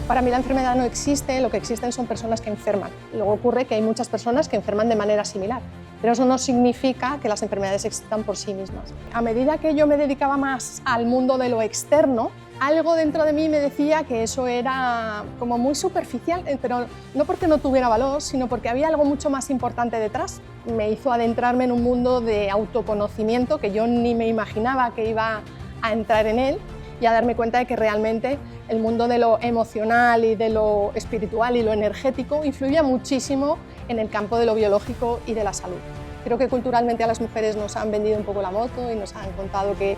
Para mí la enfermedad no existe, lo que existen son personas que enferman. Luego ocurre que hay muchas personas que enferman de manera similar, pero eso no significa que las enfermedades existan por sí mismas. A medida que yo me dedicaba más al mundo de lo externo, algo dentro de mí me decía que eso era como muy superficial, pero no porque no tuviera valor, sino porque había algo mucho más importante detrás. Me hizo adentrarme en un mundo de autoconocimiento que yo ni me imaginaba que iba a entrar en él, y a darme cuenta de que realmente el mundo de lo emocional y de lo espiritual y lo energético influía muchísimo en el campo de lo biológico y de la salud. Creo que culturalmente a las mujeres nos han vendido un poco la moto y nos han contado que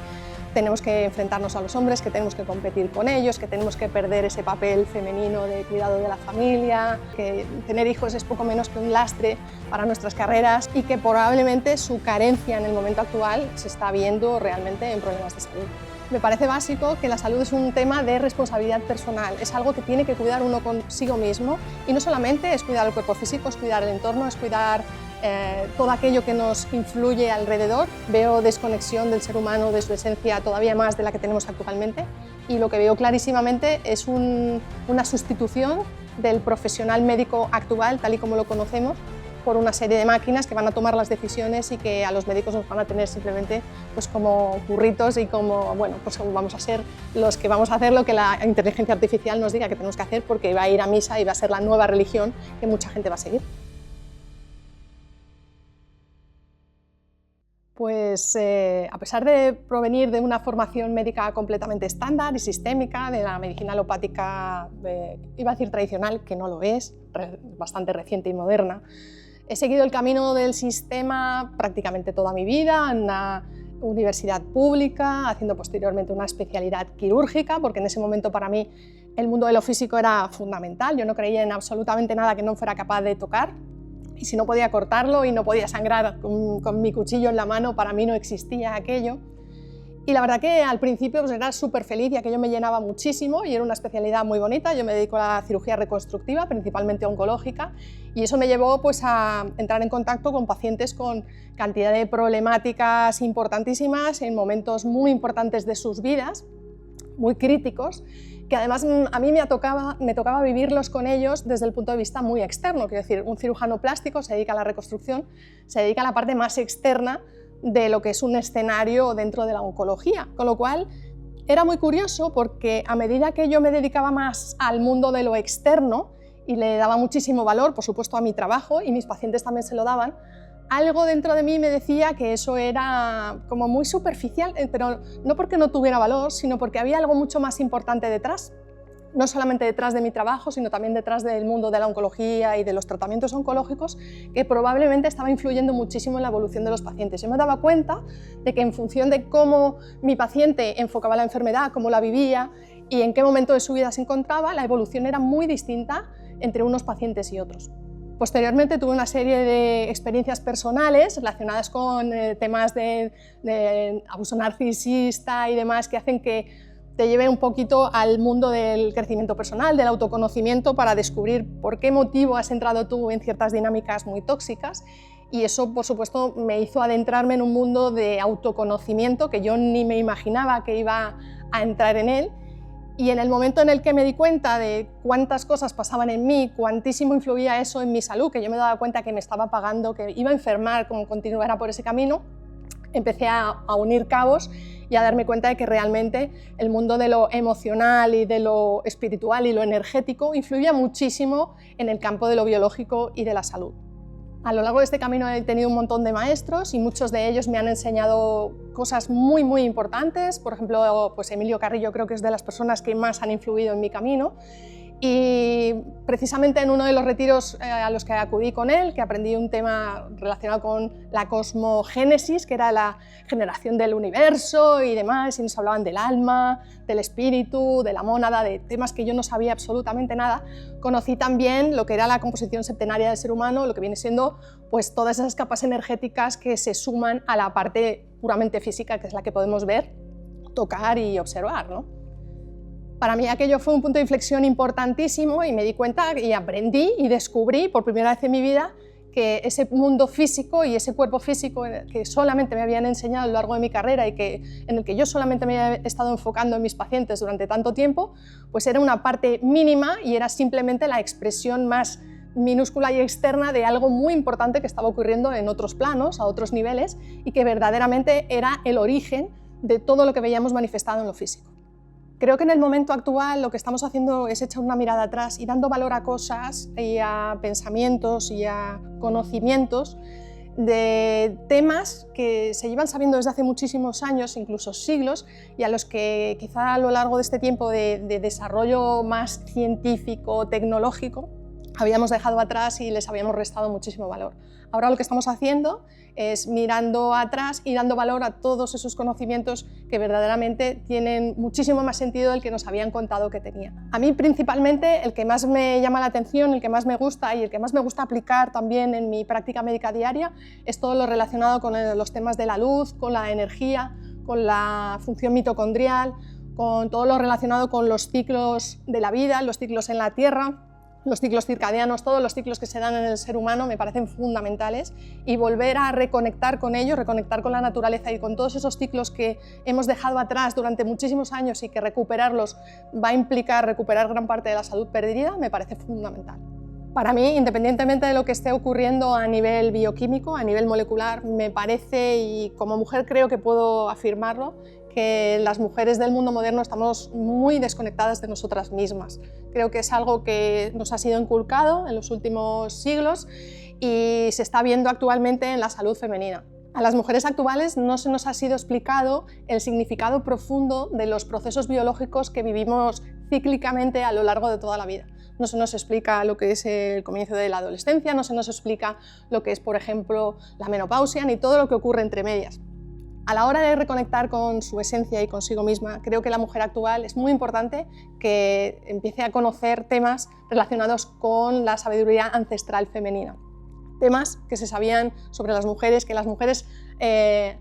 tenemos que enfrentarnos a los hombres, que tenemos que competir con ellos, que tenemos que perder ese papel femenino de cuidado de la familia, que tener hijos es poco menos que un lastre para nuestras carreras y que probablemente su carencia en el momento actual se está viendo realmente en problemas de salud. Me parece básico que la salud es un tema de responsabilidad personal, es algo que tiene que cuidar uno consigo mismo y no solamente es cuidar el cuerpo físico, es cuidar el entorno, es cuidar todo aquello que nos influye alrededor. Veo desconexión del ser humano de su esencia todavía más de la que tenemos actualmente y lo que veo clarísimamente es una sustitución del profesional médico actual tal y como lo conocemos por una serie de máquinas que van a tomar las decisiones y que a los médicos nos van a tener simplemente pues como burritos y como, bueno, pues vamos a ser los que vamos a hacer lo que la inteligencia artificial nos diga que tenemos que hacer porque va a ir a misa y va a ser la nueva religión que mucha gente va a seguir. Pues a pesar de provenir de una formación médica completamente estándar y sistémica, de la medicina alopática, iba a decir tradicional, que no lo es, bastante reciente y moderna, he seguido el camino del sistema prácticamente toda mi vida, en una universidad pública, haciendo posteriormente una especialidad quirúrgica, porque en ese momento para mí el mundo de lo físico era fundamental, yo no creía en absolutamente nada que no fuera capaz de tocar, y si no podía cortarlo y no podía sangrar con mi cuchillo en la mano, para mí no existía aquello. Y la verdad que al principio pues, era súper feliz y aquello me llenaba muchísimo y era una especialidad muy bonita. Yo me dedico a la cirugía reconstructiva, principalmente oncológica, y eso me llevó pues, a entrar en contacto con pacientes con cantidad de problemáticas importantísimas en momentos muy importantes de sus vidas, muy críticos, que además a mí me tocaba vivirlos con ellos desde el punto de vista muy externo. Quiero decir, un cirujano plástico se dedica a la reconstrucción, se dedica a la parte más externa de lo que es un escenario dentro de la oncología, con lo cual era muy curioso porque a medida que yo me dedicaba más al mundo de lo externo y le daba muchísimo valor, por supuesto, a mi trabajo, y mis pacientes también se lo daban, algo dentro de mí me decía que eso era como muy superficial, pero no porque no tuviera valor, sino porque había algo mucho más importante detrás. No solamente detrás de mi trabajo, sino también detrás del mundo de la oncología y de los tratamientos oncológicos, que probablemente estaba influyendo muchísimo en la evolución de los pacientes. Yo me daba cuenta de que en función de cómo mi paciente enfocaba la enfermedad, cómo la vivía y en qué momento de su vida se encontraba, la evolución era muy distinta entre unos pacientes y otros. Posteriormente tuve una serie de experiencias personales relacionadas con temas de abuso narcisista y demás que hacen que te lleve un poquito al mundo del crecimiento personal, del autoconocimiento, para descubrir por qué motivo has entrado tú en ciertas dinámicas muy tóxicas, y eso, por supuesto, me hizo adentrarme en un mundo de autoconocimiento que yo ni me imaginaba que iba a entrar en él, y en el momento en el que me di cuenta de cuántas cosas pasaban en mí, cuantísimo influía eso en mi salud, que yo me daba cuenta que me estaba pagando, que iba a enfermar como continuara por ese camino, empecé a unir cabos y a darme cuenta de que realmente el mundo de lo emocional y de lo espiritual y lo energético influía muchísimo en el campo de lo biológico y de la salud. A lo largo de este camino he tenido un montón de maestros y muchos de ellos me han enseñado cosas muy, muy importantes. Por ejemplo, pues Emilio Carrillo creo que es de las personas que más han influido en mi camino. Y precisamente en uno de los retiros a los que acudí con él, que aprendí un tema relacionado con la cosmogénesis, que era la generación del universo y demás, y nos hablaban del alma, del espíritu, de la mónada, de temas que yo no sabía absolutamente nada, conocí también lo que era la composición septenaria del ser humano, lo que viene siendo pues, todas esas capas energéticas que se suman a la parte puramente física, que es la que podemos ver, tocar y observar, ¿no? Para mí aquello fue un punto de inflexión importantísimo y me di cuenta y aprendí y descubrí por primera vez en mi vida que ese mundo físico y ese cuerpo físico que solamente me habían enseñado a lo largo de mi carrera y en el que yo solamente me había estado enfocando en mis pacientes durante tanto tiempo, pues era una parte mínima y era simplemente la expresión más minúscula y externa de algo muy importante que estaba ocurriendo en otros planos, a otros niveles, y que verdaderamente era el origen de todo lo que veíamos manifestado en lo físico. Creo que en el momento actual lo que estamos haciendo es echar una mirada atrás y dando valor a cosas y a pensamientos y a conocimientos de temas que se llevan sabiendo desde hace muchísimos años, incluso siglos, y a los que quizá a lo largo de este tiempo de desarrollo más científico, tecnológico, habíamos dejado atrás y les habíamos restado muchísimo valor. Ahora lo que estamos haciendo es mirando atrás y dando valor a todos esos conocimientos que verdaderamente tienen muchísimo más sentido del que nos habían contado que tenían. A mí principalmente el que más me llama la atención, el que más me gusta y el que más me gusta aplicar también en mi práctica médica diaria es todo lo relacionado con los temas de la luz, con la energía, con la función mitocondrial, con todo lo relacionado con los ciclos de la vida, los ciclos en la Tierra, los ciclos circadianos, todos los ciclos que se dan en el ser humano me parecen fundamentales, y volver a reconectar con ellos, reconectar con la naturaleza y con todos esos ciclos que hemos dejado atrás durante muchísimos años y que recuperarlos va a implicar recuperar gran parte de la salud perdida, me parece fundamental. Para mí, independientemente de lo que esté ocurriendo a nivel bioquímico, a nivel molecular, me parece, y como mujer creo que puedo afirmarlo, que las mujeres del mundo moderno estamos muy desconectadas de nosotras mismas. Creo que es algo que nos ha sido inculcado en los últimos siglos y se está viendo actualmente en la salud femenina. A las mujeres actuales no se nos ha sido explicado el significado profundo de los procesos biológicos que vivimos cíclicamente a lo largo de toda la vida. No se nos explica lo que es el comienzo de la adolescencia, no se nos explica lo que es, por ejemplo, la menopausia, ni todo lo que ocurre entre medias. A la hora de reconectar con su esencia y consigo misma, creo que la mujer actual es muy importante que empiece a conocer temas relacionados con la sabiduría ancestral femenina. Temas que se sabían sobre las mujeres, que las mujeres de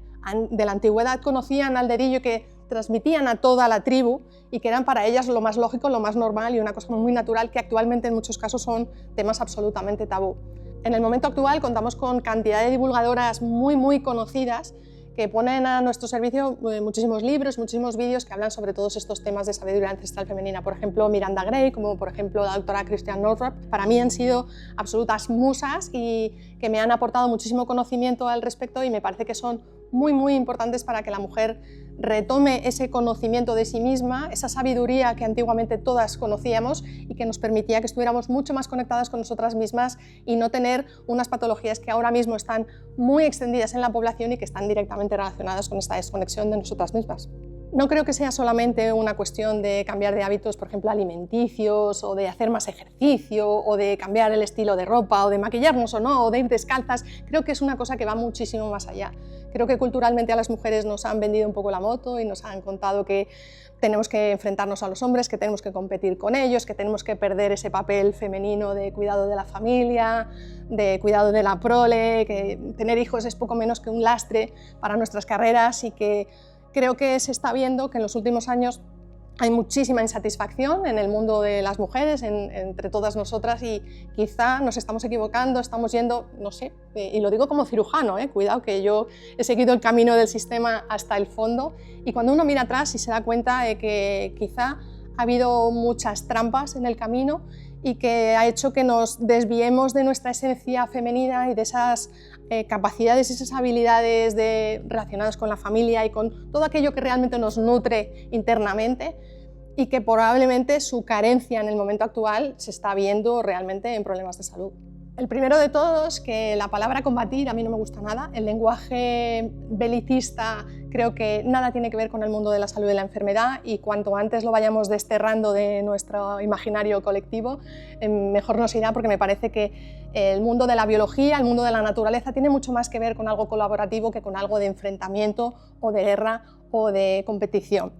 la antigüedad conocían al dedillo, que transmitían a toda la tribu y que eran para ellas lo más lógico, lo más normal y una cosa muy natural, que actualmente en muchos casos son temas absolutamente tabú. En el momento actual contamos con cantidad de divulgadoras muy conocidas que ponen a nuestro servicio muchísimos libros, muchísimos vídeos que hablan sobre todos estos temas de sabiduría ancestral femenina. Por ejemplo, Miranda Gray, como por ejemplo la doctora Christiane Northrup, para mí han sido absolutas musas y que me han aportado muchísimo conocimiento al respecto, y me parece que son muy importantes para que la mujer retome ese conocimiento de sí misma, esa sabiduría que antiguamente todas conocíamos y que nos permitía que estuviéramos mucho más conectadas con nosotras mismas y no tener unas patologías que ahora mismo están muy extendidas en la población y que están directamente relacionadas con esta desconexión de nosotras mismas. No creo que sea solamente una cuestión de cambiar de hábitos, por ejemplo, alimenticios, o de hacer más ejercicio, o de cambiar el estilo de ropa, o de maquillarnos o no, o de ir descalzas. Creo que es una cosa que va muchísimo más allá. Creo que culturalmente a las mujeres nos han vendido un poco la moto y nos han contado que tenemos que enfrentarnos a los hombres, que tenemos que competir con ellos, que tenemos que perder ese papel femenino de cuidado de la familia, de cuidado de la prole, que tener hijos es poco menos que un lastre para nuestras carreras, y que creo que se está viendo que en los últimos años hay muchísima insatisfacción en el mundo de las mujeres, entre todas nosotras, y quizá nos estamos equivocando, estamos yendo, no sé, y lo digo como cirujano, cuidado que yo he seguido el camino del sistema hasta el fondo, y cuando uno mira atrás y se da cuenta de que quizá ha habido muchas trampas en el camino y que ha hecho que nos desviemos de nuestra esencia femenina y de esas capacidades y esas habilidades relacionadas con la familia y con todo aquello que realmente nos nutre internamente, y que probablemente su carencia en el momento actual se está viendo realmente en problemas de salud. El primero de todos, que la palabra combatir a mí no me gusta nada. El lenguaje belicista creo que nada tiene que ver con el mundo de la salud y de la enfermedad, y cuanto antes lo vayamos desterrando de nuestro imaginario colectivo, mejor nos irá, porque me parece que el mundo de la biología, el mundo de la naturaleza tiene mucho más que ver con algo colaborativo que con algo de enfrentamiento o de guerra o de competición.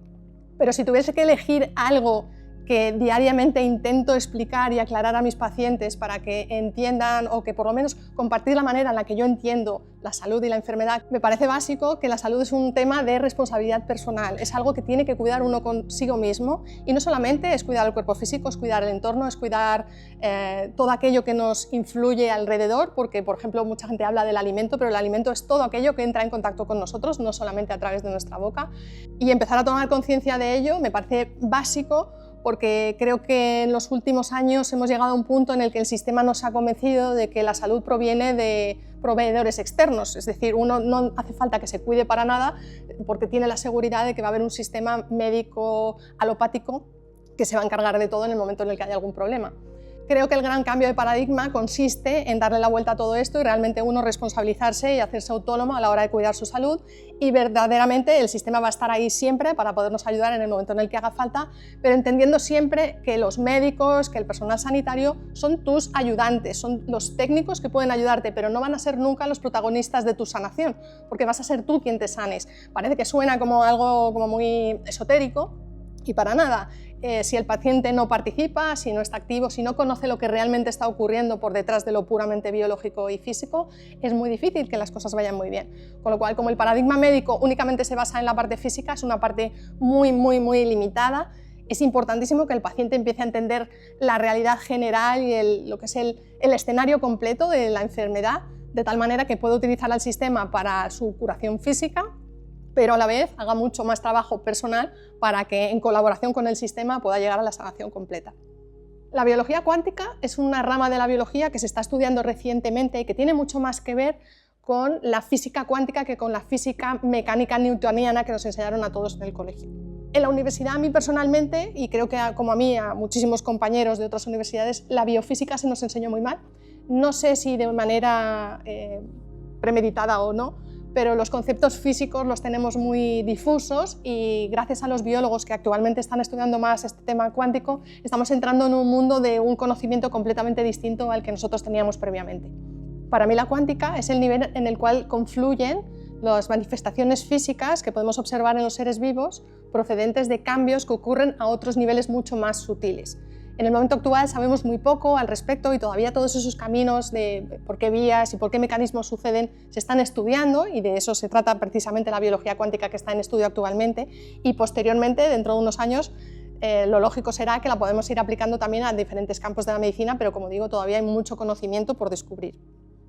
Pero si tuviese que elegir algo que diariamente intento explicar y aclarar a mis pacientes para que entiendan o que por lo menos compartir la manera en la que yo entiendo la salud y la enfermedad. Me parece básico que la salud es un tema de responsabilidad personal, es algo que tiene que cuidar uno consigo mismo y no solamente es cuidar el cuerpo físico, es cuidar el entorno, es cuidar todo aquello que nos influye alrededor, porque por ejemplo mucha gente habla del alimento, pero el alimento es todo aquello que entra en contacto con nosotros, no solamente a través de nuestra boca, y empezar a tomar conciencia de ello me parece básico, porque creo que en los últimos años hemos llegado a un punto en el que el sistema nos ha convencido de que la salud proviene de proveedores externos, es decir, uno no hace falta que se cuide para nada porque tiene la seguridad de que va a haber un sistema médico alopático que se va a encargar de todo en el momento en el que haya algún problema. Creo que el gran cambio de paradigma consiste en darle la vuelta a todo esto y realmente uno responsabilizarse y hacerse autónomo a la hora de cuidar su salud, y verdaderamente el sistema va a estar ahí siempre para podernos ayudar en el momento en el que haga falta, pero entendiendo siempre que los médicos, que el personal sanitario son tus ayudantes, son los técnicos que pueden ayudarte, pero no van a ser nunca los protagonistas de tu sanación, porque vas a ser tú quien te sanes. Parece que suena como algo como muy esotérico, y para nada. Si el paciente no participa, si no está activo, si no conoce lo que realmente está ocurriendo por detrás de lo puramente biológico y físico, es muy difícil que las cosas vayan muy bien. Con lo cual, como el paradigma médico únicamente se basa en la parte física, es una parte muy limitada, es importantísimo que el paciente empiece a entender la realidad general y lo que es el escenario completo de la enfermedad, de tal manera que pueda utilizar al sistema para su curación física, pero a la vez haga mucho más trabajo personal para que en colaboración con el sistema pueda llegar a la sanación completa. La biología cuántica es una rama de la biología que se está estudiando recientemente y que tiene mucho más que ver con la física cuántica que con la física mecánica newtoniana que nos enseñaron a todos en el colegio. En la universidad, a mí personalmente, y creo que como a mí, a muchísimos compañeros de otras universidades, la biofísica se nos enseñó muy mal. No sé si de manera premeditada o no, pero los conceptos físicos los tenemos muy difusos y gracias a los biólogos que actualmente están estudiando más este tema cuántico, estamos entrando en un mundo de un conocimiento completamente distinto al que nosotros teníamos previamente. Para mí la cuántica es el nivel en el cual confluyen las manifestaciones físicas que podemos observar en los seres vivos procedentes de cambios que ocurren a otros niveles mucho más sutiles. En el momento actual sabemos muy poco al respecto y todavía todos esos caminos de por qué vías y por qué mecanismos suceden se están estudiando, y de eso se trata precisamente la biología cuántica que está en estudio actualmente, y posteriormente, dentro de unos años, lo lógico será que la podemos ir aplicando también a diferentes campos de la medicina, pero como digo, todavía hay mucho conocimiento por descubrir.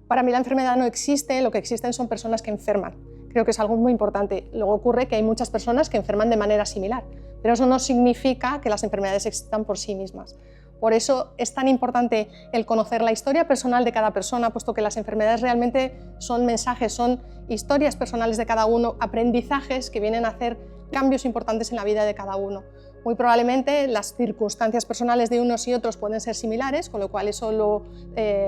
Para mí la enfermedad no existe, lo que existen son personas que enferman. Creo que es algo muy importante. Luego ocurre que hay muchas personas que enferman de manera similar, pero eso no significa que las enfermedades existan por sí mismas. Por eso es tan importante el conocer la historia personal de cada persona, puesto que las enfermedades realmente son mensajes, son historias personales de cada uno, aprendizajes que vienen a hacer cambios importantes en la vida de cada uno. Muy probablemente las circunstancias personales de unos y otros pueden ser similares, con lo cual eso lo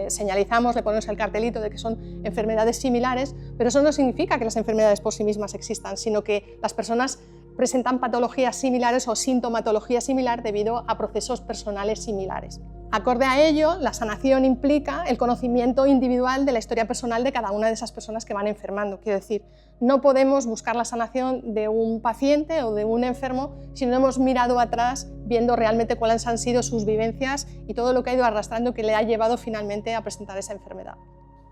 señalizamos, le ponemos el cartelito de que son enfermedades similares, pero eso no significa que las enfermedades por sí mismas existan, sino que las personas presentan patologías similares o sintomatología similar debido a procesos personales similares. Acorde a ello, la sanación implica el conocimiento individual de la historia personal de cada una de esas personas que van enfermando. Quiero decir, no podemos buscar la sanación de un paciente o de un enfermo si no hemos mirado atrás viendo realmente cuáles han sido sus vivencias y todo lo que ha ido arrastrando que le ha llevado finalmente a presentar esa enfermedad.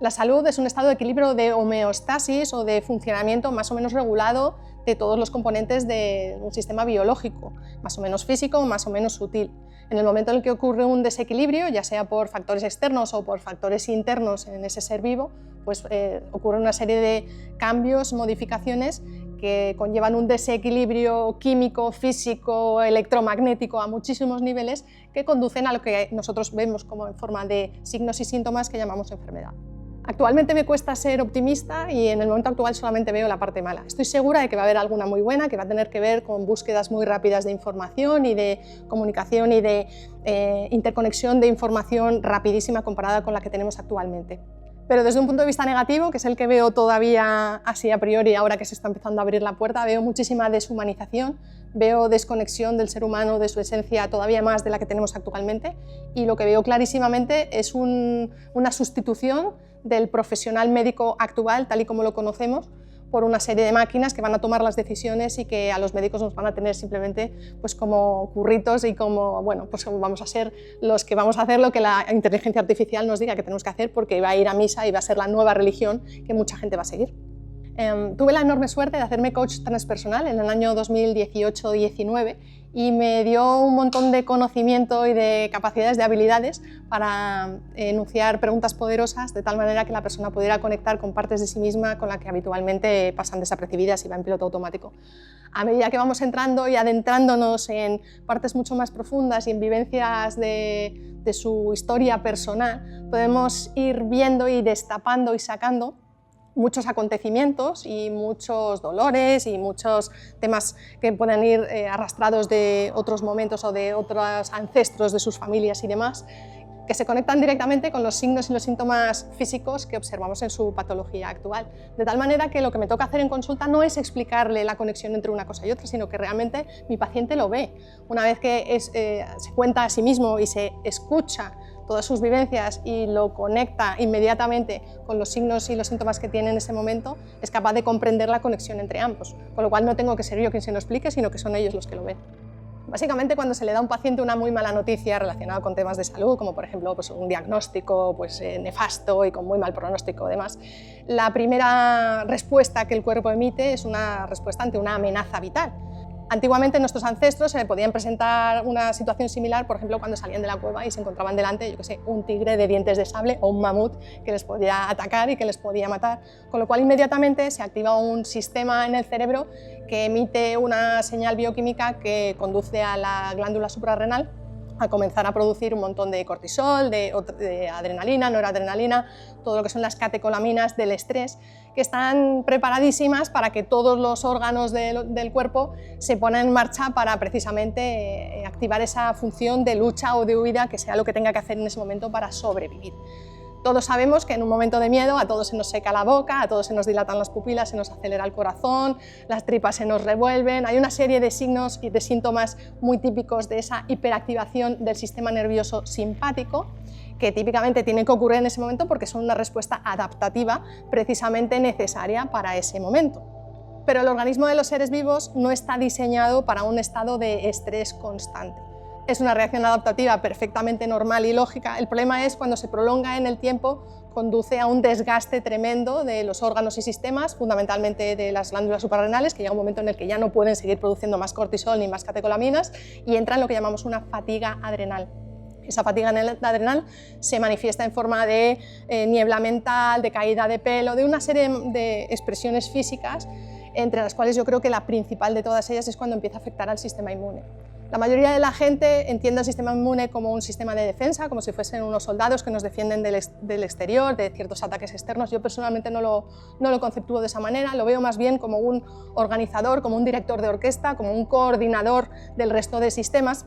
La salud es un estado de equilibrio, de homeostasis o de funcionamiento más o menos regulado de todos los componentes de un sistema biológico, más o menos físico, más o menos sutil. En el momento en el que ocurre un desequilibrio, ya sea por factores externos o por factores internos en ese ser vivo, pues ocurre una serie de cambios, modificaciones que conllevan un desequilibrio químico, físico, electromagnético a muchísimos niveles que conducen a lo que nosotros vemos como en forma de signos y síntomas que llamamos enfermedad. Actualmente me cuesta ser optimista y en el momento actual solamente veo la parte mala. Estoy segura de que va a haber alguna muy buena, que va a tener que ver con búsquedas muy rápidas de información y de comunicación y de interconexión de información rapidísima comparada con la que tenemos actualmente. Pero desde un punto de vista negativo, que es el que veo todavía así a priori ahora que se está empezando a abrir la puerta, veo muchísima deshumanización, veo desconexión del ser humano de su esencia todavía más de la que tenemos actualmente, y lo que veo clarísimamente es una sustitución del profesional médico actual, tal y como lo conocemos, por una serie de máquinas que van a tomar las decisiones y que a los médicos nos van a tener simplemente pues, como curritos y como, bueno, pues vamos a ser los que vamos a hacer lo que la inteligencia artificial nos diga que tenemos que hacer, porque va a ir a misa y va a ser la nueva religión que mucha gente va a seguir. Tuve la enorme suerte de hacerme coach transpersonal en el año 2018-19 y me dio un montón de conocimiento y de capacidades, de habilidades para enunciar preguntas poderosas de tal manera que la persona pudiera conectar con partes de sí misma con las que habitualmente pasan desapercibidas y va en piloto automático. A medida que vamos entrando y adentrándonos en partes mucho más profundas y en vivencias de su historia personal, podemos ir viendo y destapando y sacando muchos acontecimientos y muchos dolores y muchos temas que pueden ir arrastrados de otros momentos o de otros ancestros de sus familias y demás, que se conectan directamente con los signos y los síntomas físicos que observamos en su patología actual. De tal manera que lo que me toca hacer en consulta no es explicarle la conexión entre una cosa y otra, sino que realmente mi paciente lo ve. Una vez que se cuenta a sí mismo y se escucha todas sus vivencias y lo conecta inmediatamente con los signos y los síntomas que tiene en ese momento, es capaz de comprender la conexión entre ambos, con lo cual no tengo que ser yo quien se lo explique, sino que son ellos los que lo ven. Básicamente, cuando se le da a un paciente una muy mala noticia relacionada con temas de salud, como por ejemplo pues, un diagnóstico nefasto y con muy mal pronóstico, además, la primera respuesta que el cuerpo emite es una respuesta ante una amenaza vital. Antiguamente nuestros ancestros se le podían presentar una situación similar, por ejemplo, cuando salían de la cueva y se encontraban delante, yo qué sé, un tigre de dientes de sable o un mamut que les podía atacar y que les podía matar, con lo cual inmediatamente se activa un sistema en el cerebro que emite una señal bioquímica que conduce a la glándula suprarrenal a comenzar a producir un montón de cortisol, de adrenalina, noradrenalina, todo lo que son las catecolaminas del estrés, que están preparadísimas para que todos los órganos del cuerpo se pongan en marcha para precisamente activar esa función de lucha o de huida, que sea lo que tenga que hacer en ese momento para sobrevivir. Todos sabemos que en un momento de miedo a todos se nos seca la boca, a todos se nos dilatan las pupilas, se nos acelera el corazón, las tripas se nos revuelven. Hay una serie de signos y de síntomas muy típicos de esa hiperactivación del sistema nervioso simpático, que típicamente tienen que ocurrir en ese momento porque son una respuesta adaptativa precisamente necesaria para ese momento. Pero el organismo de los seres vivos no está diseñado para un estado de estrés constante. Es una reacción adaptativa perfectamente normal y lógica. El problema es cuando se prolonga en el tiempo, conduce a un desgaste tremendo de los órganos y sistemas, fundamentalmente de las glándulas suprarrenales, que llega un momento en el que ya no pueden seguir produciendo más cortisol ni más catecolaminas y entra en lo que llamamos una fatiga adrenal. Esa fatiga adrenal se manifiesta en forma de niebla mental, de caída de pelo, de una serie de expresiones físicas, entre las cuales yo creo que la principal de todas ellas es cuando empieza a afectar al sistema inmune. La mayoría de la gente entiende el sistema inmune como un sistema de defensa, como si fuesen unos soldados que nos defienden del exterior, de ciertos ataques externos. Yo personalmente no lo conceptúo de esa manera, lo veo más bien como un organizador, como un director de orquesta, como un coordinador del resto de sistemas.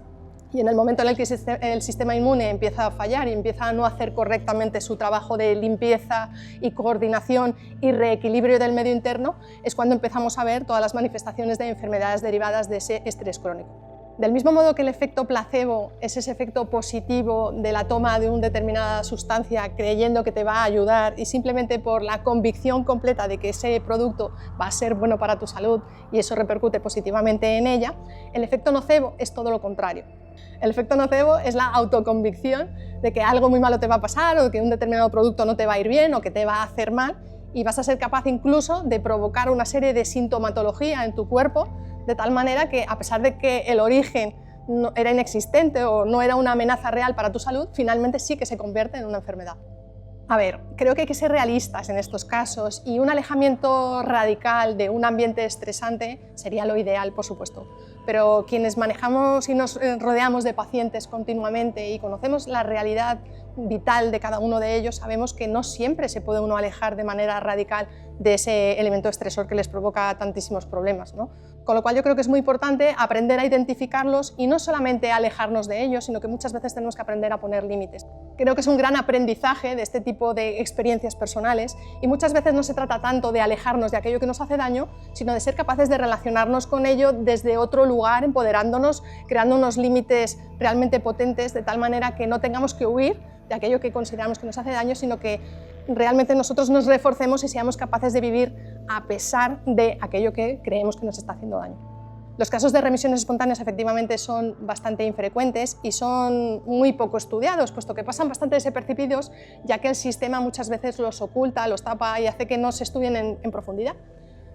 Y en el momento en el que el sistema inmune empieza a fallar y empieza a no hacer correctamente su trabajo de limpieza y coordinación y reequilibrio del medio interno, es cuando empezamos a ver todas las manifestaciones de enfermedades derivadas de ese estrés crónico. Del mismo modo que el efecto placebo es ese efecto positivo de la toma de una determinada sustancia creyendo que te va a ayudar y simplemente por la convicción completa de que ese producto va a ser bueno para tu salud y eso repercute positivamente en ella, el efecto nocebo es todo lo contrario. El efecto nocebo es la autoconvicción de que algo muy malo te va a pasar o que un determinado producto no te va a ir bien o que te va a hacer mal y vas a ser capaz incluso de provocar una serie de sintomatología en tu cuerpo de tal manera que, a pesar de que el origen era inexistente o no era una amenaza real para tu salud, finalmente sí que se convierte en una enfermedad. A ver, creo que hay que ser realistas en estos casos y un alejamiento radical de un ambiente estresante sería lo ideal, por supuesto. Pero quienes manejamos y nos rodeamos de pacientes continuamente y conocemos la realidad vital de cada uno de ellos, sabemos que no siempre se puede uno alejar de manera radical de ese elemento estresor que les provoca tantísimos problemas, ¿no? Con lo cual yo creo que es muy importante aprender a identificarlos y no solamente alejarnos de ellos, sino que muchas veces tenemos que aprender a poner límites. Creo que es un gran aprendizaje de este tipo de experiencias personales y muchas veces no se trata tanto de alejarnos de aquello que nos hace daño, sino de ser capaces de relacionarnos con ello desde otro lugar, empoderándonos, creando unos límites realmente potentes de tal manera que no tengamos que huir de aquello que consideramos que nos hace daño, sino que realmente nosotros nos reforcemos y seamos capaces de vivir a pesar de aquello que creemos que nos está haciendo daño. Los casos de remisiones espontáneas efectivamente son bastante infrecuentes y son muy poco estudiados, puesto que pasan bastante desapercibidos, ya que el sistema muchas veces los oculta, los tapa y hace que no se estudien en profundidad.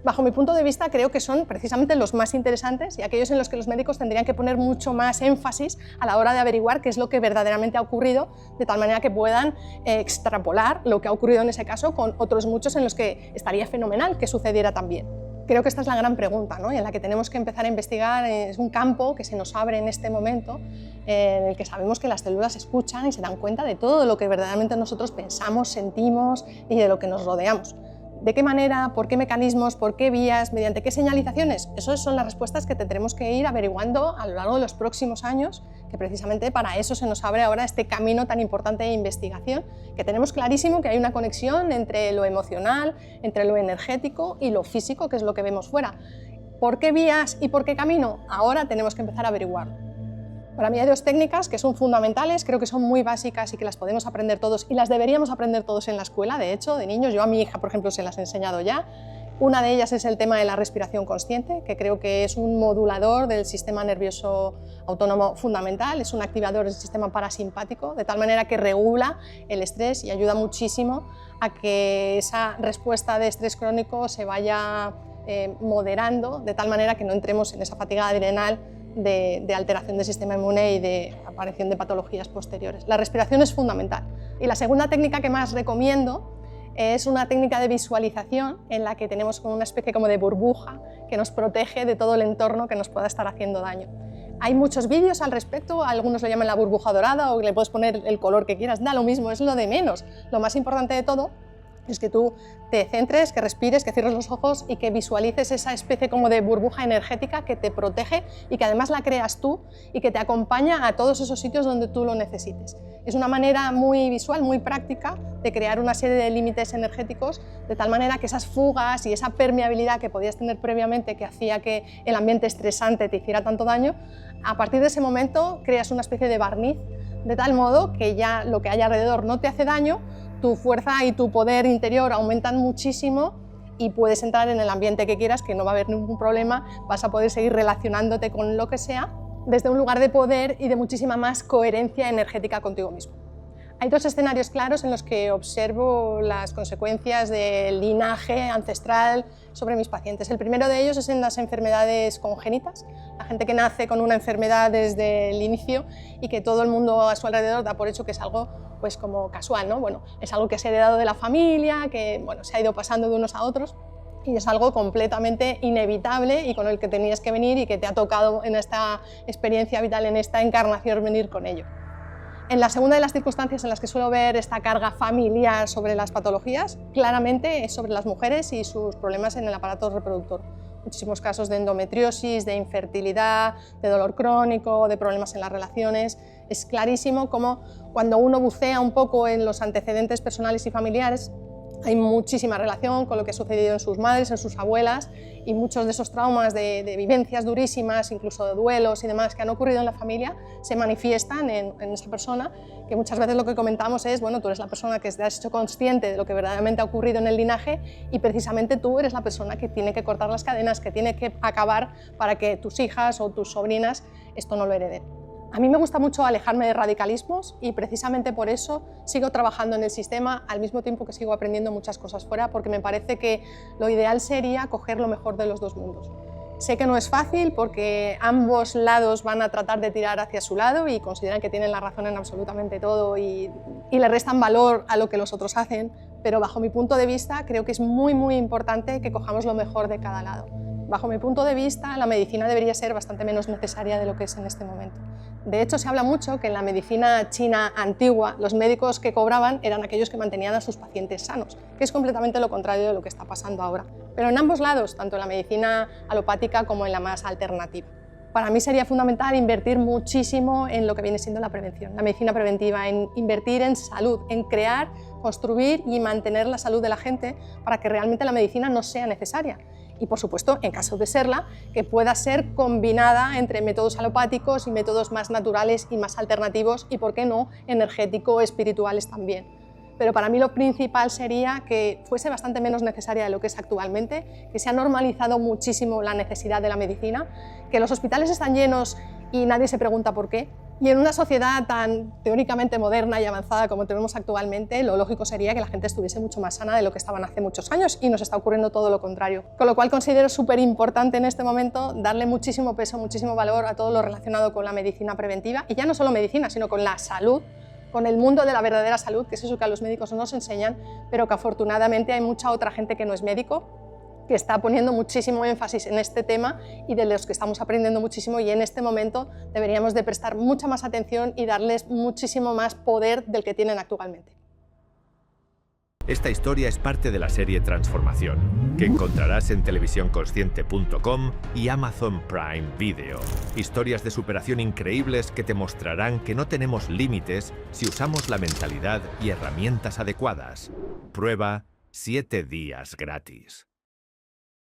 Bajo mi punto de vista, creo que son precisamente los más interesantes y aquellos en los que los médicos tendrían que poner mucho más énfasis a la hora de averiguar qué es lo que verdaderamente ha ocurrido, de tal manera que puedan extrapolar lo que ha ocurrido en ese caso con otros muchos en los que estaría fenomenal que sucediera también. Creo que esta es la gran pregunta, ¿no? Y en la que tenemos que empezar a investigar. Es un campo que se nos abre en este momento, en el que sabemos que las células escuchan y se dan cuenta de todo lo que verdaderamente nosotros pensamos, sentimos y de lo que nos rodeamos. ¿De qué manera? ¿Por qué mecanismos? ¿Por qué vías? ¿Mediante qué señalizaciones? Esas son las respuestas que tendremos que ir averiguando a lo largo de los próximos años, que precisamente para eso se nos abre ahora este camino tan importante de investigación, que tenemos clarísimo que hay una conexión entre lo emocional, entre lo energético y lo físico, que es lo que vemos fuera. ¿Por qué vías y por qué camino? Ahora tenemos que empezar a averiguarlo. Para mí hay dos técnicas que son fundamentales, creo que son muy básicas y que las podemos aprender todos y las deberíamos aprender todos en la escuela, de hecho, de niños. Yo a mi hija, por ejemplo, se las he enseñado ya. Una de ellas es el tema de la respiración consciente, que creo que es un modulador del sistema nervioso autónomo fundamental, es un activador del sistema parasimpático, de tal manera que regula el estrés y ayuda muchísimo a que esa respuesta de estrés crónico se vaya moderando, de tal manera que no entremos en esa fatiga adrenal de alteración del sistema inmune y de aparición de patologías posteriores. La respiración es fundamental. Y la segunda técnica que más recomiendo es una técnica de visualización en la que tenemos como una especie como de burbuja que nos protege de todo el entorno que nos pueda estar haciendo daño. Hay muchos vídeos al respecto, algunos lo llaman la burbuja dorada o le puedes poner el color que quieras, da lo mismo, es lo de menos. Lo más importante de todo es que tú te centres, que respires, que cierres los ojos y que visualices esa especie como de burbuja energética que te protege y que además la creas tú y que te acompaña a todos esos sitios donde tú lo necesites. Es una manera muy visual, muy práctica de crear una serie de límites energéticos de tal manera que esas fugas y esa permeabilidad que podías tener previamente que hacía que el ambiente estresante te hiciera tanto daño, a partir de ese momento creas una especie de barniz de tal modo que ya lo que hay alrededor no te hace daño, tu fuerza y tu poder interior aumentan muchísimo y puedes entrar en el ambiente que quieras, que no va a haber ningún problema, vas a poder seguir relacionándote con lo que sea desde un lugar de poder y de muchísima más coherencia energética contigo mismo. Hay dos escenarios claros en los que observo las consecuencias del linaje ancestral sobre mis pacientes. El primero de ellos es en las enfermedades congénitas, la gente que nace con una enfermedad desde el inicio y que todo el mundo a su alrededor da por hecho que es algo pues como casual, ¿no? Bueno, es algo que se ha heredado de la familia, que bueno, se ha ido pasando de unos a otros y es algo completamente inevitable y con el que tenías que venir y que te ha tocado en esta experiencia vital, en esta encarnación venir con ello. En la segunda de las circunstancias en las que suelo ver esta carga familiar sobre las patologías, claramente es sobre las mujeres y sus problemas en el aparato reproductor. Muchísimos casos de endometriosis, de infertilidad, de dolor crónico, de problemas en las relaciones. Es clarísimo cómo cuando uno bucea un poco en los antecedentes personales y familiares, hay muchísima relación con lo que ha sucedido en sus madres, en sus abuelas, y muchos de esos traumas de vivencias durísimas, incluso de duelos y demás que han ocurrido en la familia, se manifiestan en esa persona, que muchas veces lo que comentamos es, bueno, tú eres la persona que te has hecho consciente de lo que verdaderamente ha ocurrido en el linaje y precisamente tú eres la persona que tiene que cortar las cadenas, que tiene que acabar para que tus hijas o tus sobrinas esto no lo hereden. A mí me gusta mucho alejarme de radicalismos y precisamente por eso sigo trabajando en el sistema al mismo tiempo que sigo aprendiendo muchas cosas fuera, porque me parece que lo ideal sería coger lo mejor de los dos mundos. Sé que no es fácil porque ambos lados van a tratar de tirar hacia su lado y consideran que tienen la razón en absolutamente todo y le restan valor a lo que los otros hacen, pero bajo mi punto de vista creo que es muy importante que cojamos lo mejor de cada lado. Bajo mi punto de vista, la medicina debería ser bastante menos necesaria de lo que es en este momento. De hecho, se habla mucho que en la medicina china antigua los médicos que cobraban eran aquellos que mantenían a sus pacientes sanos, que es completamente lo contrario de lo que está pasando ahora. Pero en ambos lados, tanto en la medicina alopática como en la más alternativa. Para mí sería fundamental invertir muchísimo en lo que viene siendo la prevención, la medicina preventiva, en invertir en salud, en crear, construir y mantener la salud de la gente para que realmente la medicina no sea necesaria. Y por supuesto, en caso de serla, que pueda ser combinada entre métodos alopáticos y métodos más naturales y más alternativos y, por qué no, energético-espirituales también. pero para mí lo principal sería que fuese bastante menos necesaria de lo que es actualmente, que se ha normalizado muchísimo la necesidad de la medicina, que los hospitales están llenos y nadie se pregunta por qué. Y en una sociedad tan teóricamente moderna y avanzada como tenemos actualmente, lo lógico sería que la gente estuviese mucho más sana de lo que estaban hace muchos años, y nos está ocurriendo todo lo contrario. Con lo cual considero súper importante en este momento darle muchísimo peso, muchísimo valor a todo lo relacionado con la medicina preventiva, y ya no solo medicina, sino con la salud, con el mundo de la verdadera salud, que es eso que a los médicos no nos enseñan, pero que afortunadamente hay mucha otra gente que no es médico, que está poniendo muchísimo énfasis en este tema y de los que estamos aprendiendo muchísimo, y en este momento deberíamos de prestar mucha más atención y darles muchísimo más poder del que tienen actualmente. Esta historia es parte de la serie Transformación, que encontrarás en televisiónconsciente.com y Amazon Prime Video. Historias de superación increíbles que te mostrarán que no tenemos límites si usamos la mentalidad y herramientas adecuadas. Prueba 7 días gratis.